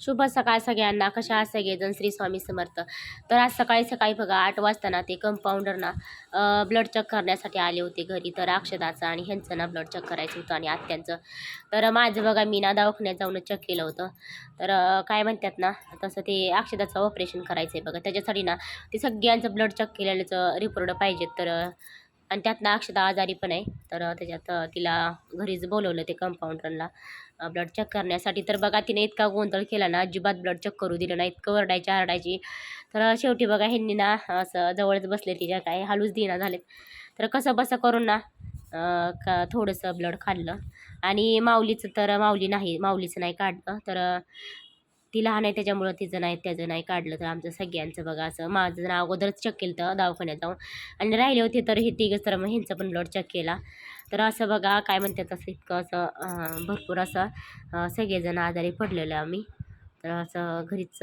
शुभ सकाळ सगळ्यांना. कशा आहात सगळेजण? श्री स्वामी समर्थ. तर आज सकाळी सकाळी बघा 8 वाजता ना ते कंपाऊंडर ना ब्लड चेक करण्यासाठी आले होते घरी. तर अक्षदाचं आणि ह्यांचं ना ब्लड चेक करायचं होतं आणि आत्यांचं. तर माझं बघा मी ना दवाखान्यात जाऊन चेक केलं होतं. तर काय म्हणतात ना तसं ते अक्षदाचं ऑपरेशन करायचं आहे बघा. त्याच्यासाठी ना ते सगळ्यांचं ब्लड चेक केलेल्याचं रिपोर्ट पाहिजेत. तर आणि त्यातनं अक्षदा आजारी पण आहे. तर त्याच्यात तिला घरीच बोलवलं ते कंपाऊंडरला ब्लड चेक करण्यासाठी. तर बघा तिने इतका गोंधळ केला ना, अजिबात ब्लड चेक करू दिलं नाही. इतकं ओरडायची आरडायची. तर शेवटी बघा ह्यांनी ना असं जवळच बसले तिच्या, काय हालूच देईना झालेत. तर कसं बसं करून ना का थोडंसं ब्लड खाल्लं. आणि माऊलीचं तर माऊलीचं नाही काढलं. तर ती लहान आहे त्याच्यामुळं तिचं नाही त्याचं नाही काढलं. तर आमचं सगळ्यांचं बघा असं माझं ना अगोदरच चेक केलं होतं दवाखान्यात जाऊन. आणि राहिले होते तर हे तिघंच, तर मग ह्यांचं पण ब्लड चेक केला. तर असं बघा काय म्हणतात असं इतकं असं भरपूर असं सगळेजण आजारी पडलेलो आम्ही. तर असं घरीच